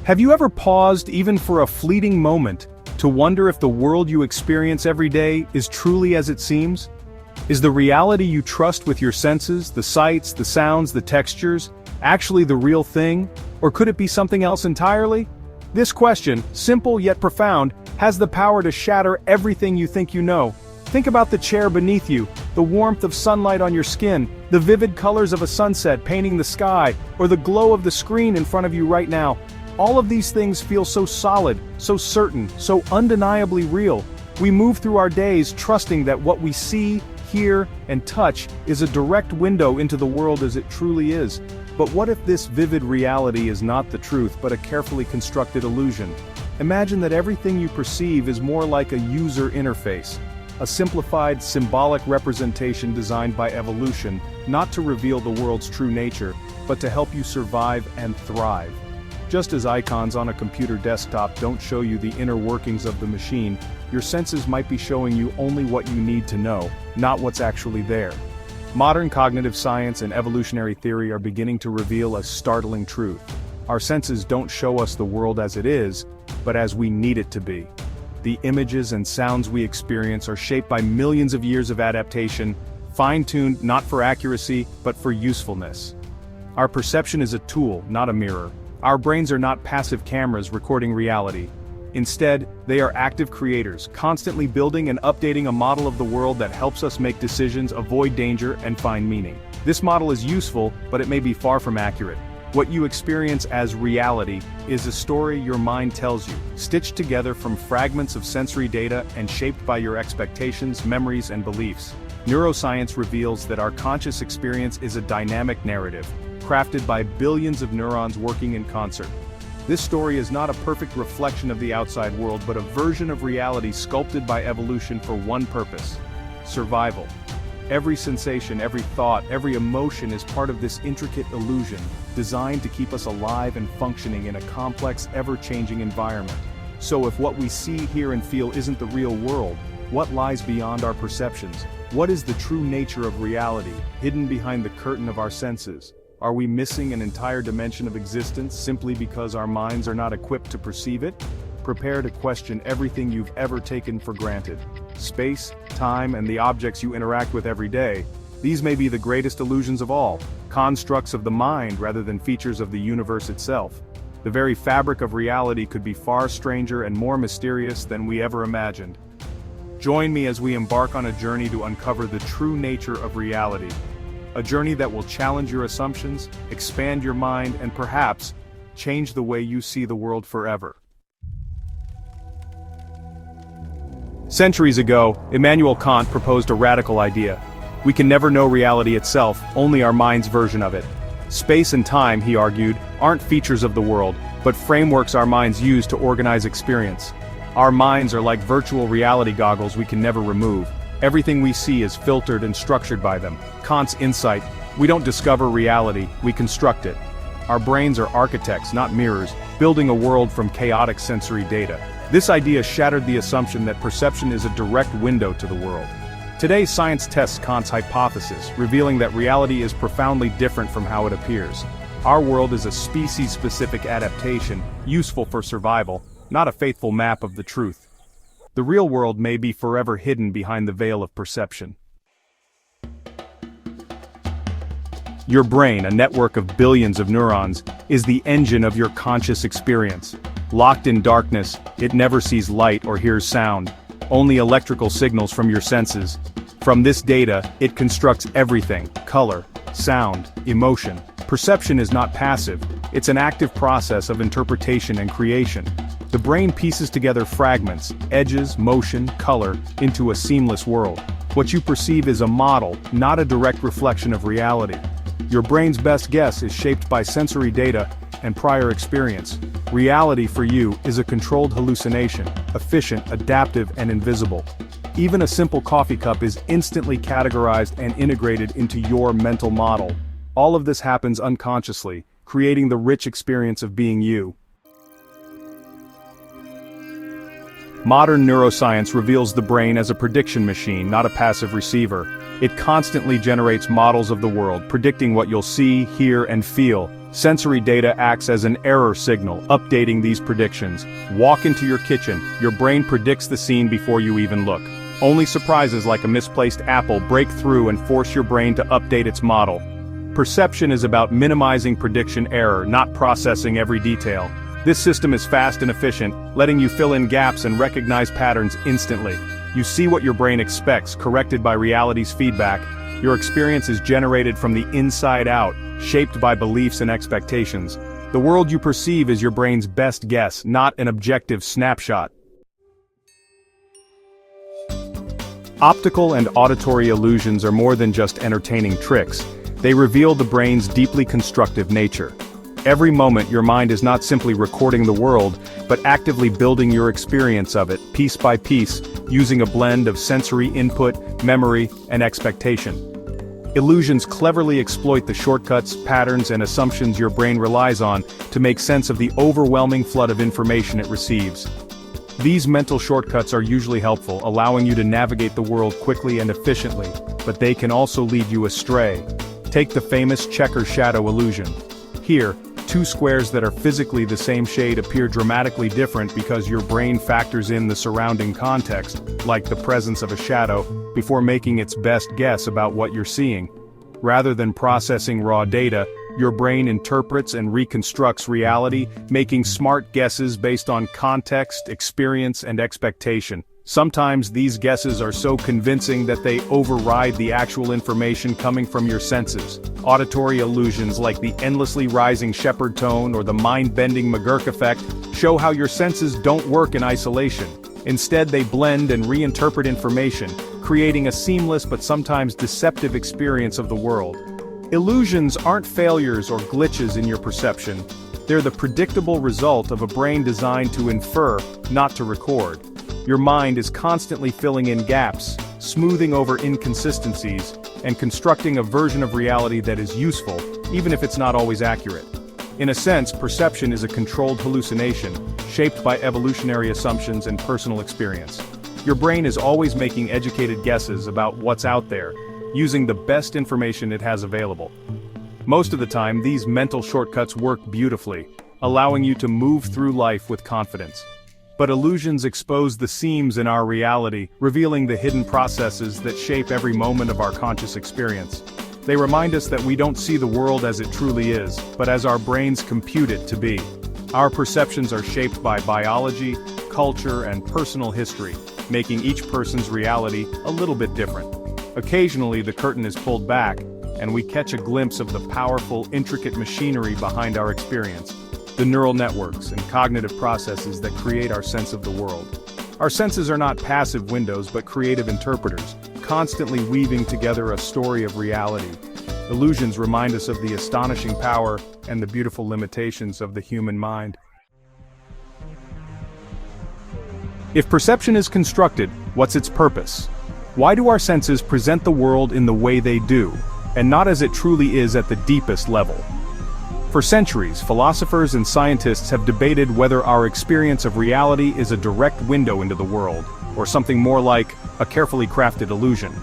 Have you ever paused, even for a fleeting moment, to wonder if the world you experience every day is truly as it seems? Is the reality you trust with your senses, the sights, the sounds, the textures, actually the real thing? Or could it be something else entirely? This question, simple yet profound, has the power to shatter everything you think you know. Think about the chair beneath you, the warmth of sunlight on your skin, the vivid colors of a sunset painting the sky, or the glow of the screen in front of you right now. All of these things feel so solid, so certain, so undeniably real. We move through our days trusting that what we see, hear, and touch is a direct window into the world as it truly is. But what if this vivid reality is not the truth but a carefully constructed illusion? Imagine that everything you perceive is more like a user interface, a simplified, symbolic representation designed by evolution, not to reveal the world's true nature, but to help you survive and thrive. Just as icons on a computer desktop don't show you the inner workings of the machine, your senses might be showing you only what you need to know, not what's actually there. Modern cognitive science and evolutionary theory are beginning to reveal a startling truth. Our senses don't show us the world as it is, but as we need it to be. The images and sounds we experience are shaped by millions of years of adaptation, fine-tuned not for accuracy, but for usefulness. Our perception is a tool, not a mirror. Our brains are not passive cameras recording reality. Instead, they are active creators, constantly building and updating a model of the world that helps us make decisions, avoid danger, and find meaning. This model is useful, but it may be far from accurate. What you experience as reality is a story your mind tells you, stitched together from fragments of sensory data and shaped by your expectations, memories, and beliefs. Neuroscience reveals that our conscious experience is a dynamic narrative, crafted by billions of neurons working in concert. This story is not a perfect reflection of the outside world, but a version of reality sculpted by evolution for one purpose: survival. Every sensation, every thought, every emotion is part of this intricate illusion, designed to keep us alive and functioning in a complex, ever-changing environment. So if what we see, hear, and feel isn't the real world, what lies beyond our perceptions? What is the true nature of reality, hidden behind the curtain of our senses? Are we missing an entire dimension of existence simply because our minds are not equipped to perceive it? Prepare to question everything you've ever taken for granted. Space, time, and the objects you interact with every day. These may be the greatest illusions of all, constructs of the mind rather than features of the universe itself. The very fabric of reality could be far stranger and more mysterious than we ever imagined. Join me as we embark on a journey to uncover the true nature of reality. A journey that will challenge your assumptions, expand your mind, and perhaps change the way you see the world forever. Centuries ago, Immanuel Kant proposed a radical idea. We can never know reality itself, only our mind's version of it. Space and time, he argued, aren't features of the world, but frameworks our minds use to organize experience. Our minds are like virtual reality goggles we can never remove. Everything we see is filtered and structured by them. Kant's insight: we don't discover reality, we construct it. Our brains are architects, not mirrors, building a world from chaotic sensory data. This idea shattered the assumption that perception is a direct window to the world. Today, science tests Kant's hypothesis, revealing that reality is profoundly different from how it appears. Our world is a species-specific adaptation, useful for survival, not a faithful map of the truth. The real world may be forever hidden behind the veil of perception. Your brain, a network of billions of neurons, is the engine of your conscious experience. Locked in darkness, it never sees light or hears sound, only electrical signals from your senses. From this data, it constructs everything: color, sound, emotion. Perception is not passive, it's an active process of interpretation and creation. The brain pieces together fragments, edges, motion, color, into a seamless world. What you perceive is a model, not a direct reflection of reality. Your brain's best guess is shaped by sensory data and prior experience. Reality for you is a controlled hallucination, efficient, adaptive, and invisible. Even a simple coffee cup is instantly categorized and integrated into your mental model. All of this happens unconsciously, creating the rich experience of being you. Modern neuroscience reveals the brain as a prediction machine, not a passive receiver. It constantly generates models of the world, predicting what you'll see, hear, and feel. Sensory data acts as an error signal, updating these predictions. Walk into your kitchen, your brain predicts the scene before you even look. Only surprises like a misplaced apple break through and force your brain to update its model. Perception is about minimizing prediction error, not processing every detail. This system is fast and efficient, letting you fill in gaps and recognize patterns instantly. You see what your brain expects, corrected by reality's feedback. Your experience is generated from the inside out, shaped by beliefs and expectations. The world you perceive is your brain's best guess, not an objective snapshot. Optical and auditory illusions are more than just entertaining tricks. They reveal the brain's deeply constructive nature. Every moment your mind is not simply recording the world, but actively building your experience of it, piece by piece, using a blend of sensory input, memory, and expectation. Illusions cleverly exploit the shortcuts, patterns, and assumptions your brain relies on to make sense of the overwhelming flood of information it receives. These mental shortcuts are usually helpful, allowing you to navigate the world quickly and efficiently, but they can also lead you astray. Take the famous checker shadow illusion. Here, two squares that are physically the same shade appear dramatically different because your brain factors in the surrounding context, like the presence of a shadow, before making its best guess about what you're seeing. Rather than processing raw data, your brain interprets and reconstructs reality, making smart guesses based on context, experience, and expectation. Sometimes these guesses are so convincing that they override the actual information coming from your senses. Auditory illusions like the endlessly rising shepherd tone or the mind-bending McGurk effect show how your senses don't work in isolation. Instead, they blend and reinterpret information, creating a seamless but sometimes deceptive experience of the world. Illusions aren't failures or glitches in your perception. They're the predictable result of a brain designed to infer, not to record. Your mind is constantly filling in gaps, smoothing over inconsistencies, and constructing a version of reality that is useful, even if it's not always accurate. In a sense, perception is a controlled hallucination, shaped by evolutionary assumptions and personal experience. Your brain is always making educated guesses about what's out there, using the best information it has available. Most of the time, these mental shortcuts work beautifully, allowing you to move through life with confidence. But illusions expose the seams in our reality, revealing the hidden processes that shape every moment of our conscious experience. They remind us that we don't see the world as it truly is, but as our brains compute it to be. Our perceptions are shaped by biology, culture, and personal history, making each person's reality a little bit different. Occasionally, the curtain is pulled back, and we catch a glimpse of the powerful, intricate machinery behind our experience. The neural networks and cognitive processes that create our sense of the world. Our senses are not passive windows but creative interpreters, constantly weaving together a story of reality. Illusions remind us of the astonishing power and the beautiful limitations of the human mind. If perception is constructed, what's its purpose? Why do our senses present the world in the way they do, and not as it truly is at the deepest level? For centuries, philosophers and scientists have debated whether our experience of reality is a direct window into the world, or something more like a carefully crafted illusion.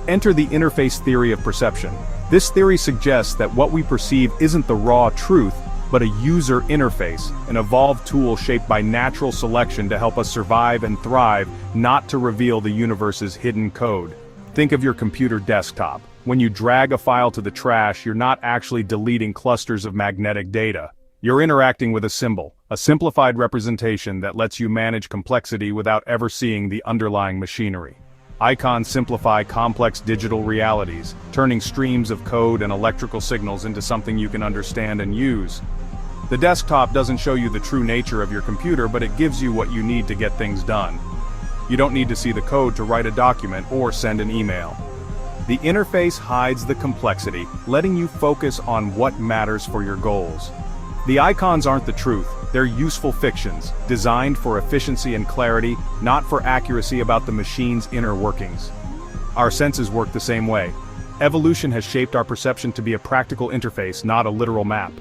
Enter the interface theory of perception. This theory suggests that what we perceive isn't the raw truth, but a user interface, an evolved tool shaped by natural selection to help us survive and thrive, not to reveal the universe's hidden code. Think of your computer desktop. When you drag a file to the trash, you're not actually deleting clusters of magnetic data. You're interacting with a symbol, a simplified representation that lets you manage complexity without ever seeing the underlying machinery. Icons simplify complex digital realities, turning streams of code and electrical signals into something you can understand and use. The desktop doesn't show you the true nature of your computer, but it gives you what you need to get things done. You don't need to see the code to write a document or send an email. The interface hides the complexity, letting you focus on what matters for your goals. The icons aren't the truth, they're useful fictions, designed for efficiency and clarity, not for accuracy about the machine's inner workings. Our senses work the same way. Evolution has shaped our perception to be a practical interface, not a literal map.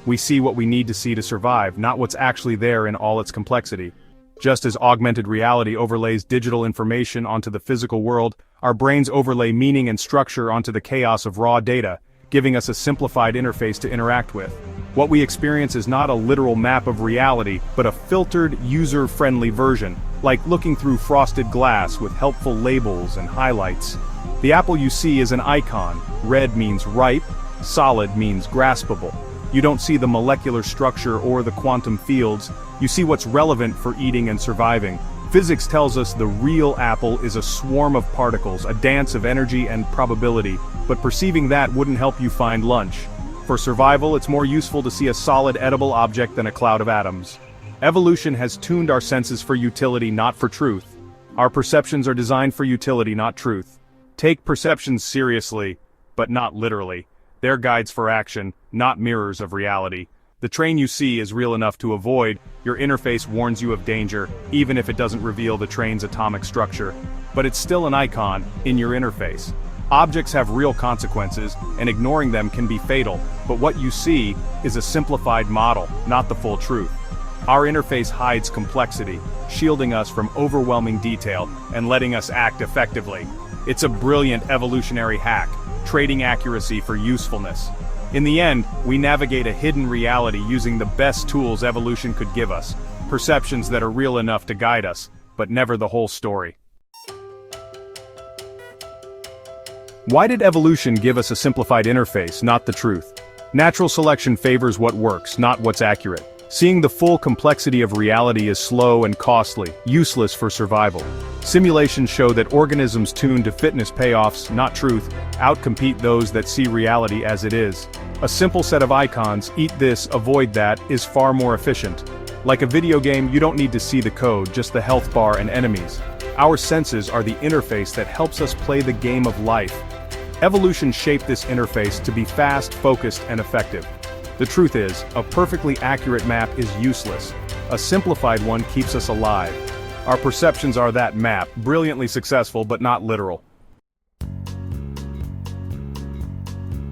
We see what we need to see to survive, not what's actually there in all its complexity. Just as augmented reality overlays digital information onto the physical world, our brains overlay meaning and structure onto the chaos of raw data, giving us a simplified interface to interact with. What we experience is not a literal map of reality, but a filtered, user-friendly version, like looking through frosted glass with helpful labels and highlights. The apple you see is an icon. Red means ripe, solid means graspable. You don't see the molecular structure or the quantum fields, you see what's relevant for eating and surviving. Physics tells us the real apple is a swarm of particles, a dance of energy and probability, but perceiving that wouldn't help you find lunch. For survival, it's more useful to see a solid edible object than a cloud of atoms. Evolution has tuned our senses for utility, not for truth. Our perceptions are designed for utility, not truth. Take perceptions seriously, but not literally. They're guides for action, not mirrors of reality. The train you see is real enough to avoid, your interface warns you of danger, even if it doesn't reveal the train's atomic structure. But it's still an icon, in your interface. Objects have real consequences, and ignoring them can be fatal, but what you see is a simplified model, not the full truth. Our interface hides complexity, shielding us from overwhelming detail and letting us act effectively. It's a brilliant evolutionary hack, trading accuracy for usefulness. In the end, we navigate a hidden reality using the best tools evolution could give us, perceptions that are real enough to guide us, but never the whole story. Why did evolution give us a simplified interface, not the truth? Natural selection favors what works, not what's accurate. Seeing the full complexity of reality is slow and costly, useless for survival. Simulations show that organisms tuned to fitness payoffs, not truth, outcompete those that see reality as it is. A simple set of icons, eat this, avoid that, is far more efficient. Like a video game, you don't need to see the code, just the health bar and enemies. Our senses are the interface that helps us play the game of life. Evolution shaped this interface to be fast, focused, and effective. The truth is, a perfectly accurate map is useless. A simplified one keeps us alive. Our perceptions are that map, brilliantly successful but not literal.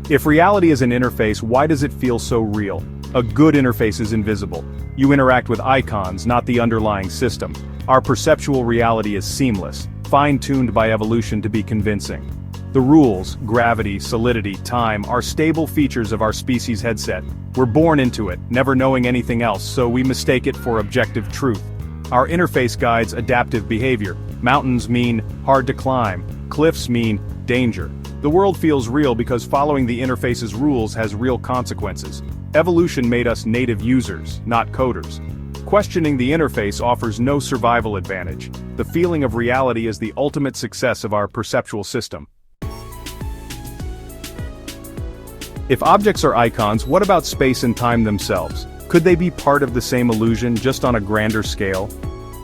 If reality is an interface, why does it feel so real? A good interface is invisible. You interact with icons, not the underlying system. Our perceptual reality is seamless, fine-tuned by evolution to be convincing. The rules, gravity, solidity, time, are stable features of our species' headset. We're born into it, never knowing anything else, so we mistake it for objective truth. Our interface guides adaptive behavior. Mountains mean hard to climb. Cliffs mean danger. The world feels real because following the interface's rules has real consequences. Evolution made us native users, not coders. Questioning the interface offers no survival advantage. The feeling of reality is the ultimate success of our perceptual system. If objects are icons, what about space and time themselves? Could they be part of the same illusion, just on a grander scale?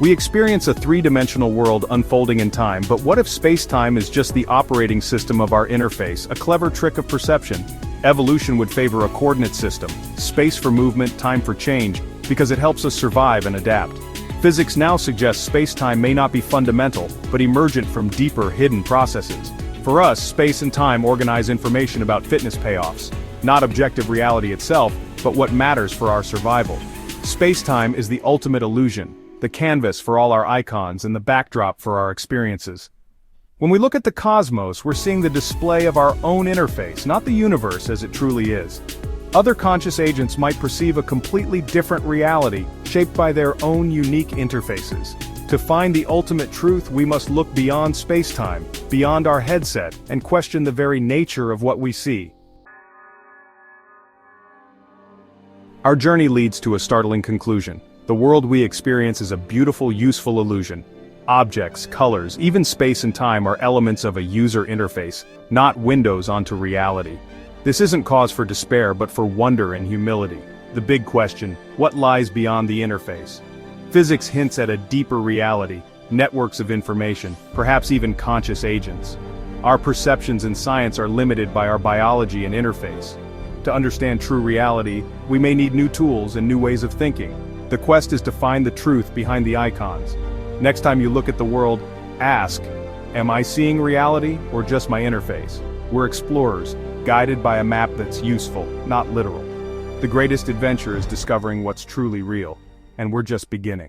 We experience a three-dimensional world unfolding in time, but what if space-time is just the operating system of our interface, a clever trick of perception? Evolution would favor a coordinate system, space for movement, time for change, because it helps us survive and adapt. Physics now suggests space-time may not be fundamental, but emergent from deeper, hidden processes. For us, space and time organize information about fitness payoffs, not objective reality itself, but what matters for our survival. Space-time is the ultimate illusion, the canvas for all our icons and the backdrop for our experiences. When we look at the cosmos, we're seeing the display of our own interface, not the universe as it truly is. Other conscious agents might perceive a completely different reality, shaped by their own unique interfaces. To find the ultimate truth, we must look beyond space-time, beyond our headset, and question the very nature of what we see. Our journey leads to a startling conclusion. The world we experience is a beautiful, useful illusion. Objects, colors, even space and time are elements of a user interface, not windows onto reality. This isn't cause for despair, but for wonder and humility. The big question: what lies beyond the interface? Physics hints at a deeper reality, networks of information, perhaps even conscious agents. Our perceptions in science are limited by our biology and interface. To understand true reality, we may need new tools and new ways of thinking. The quest is to find the truth behind the icons. Next time you look at the world, ask, am I seeing reality or just my interface? We're explorers, guided by a map that's useful, not literal. The greatest adventure is discovering what's truly real. And we're just beginning.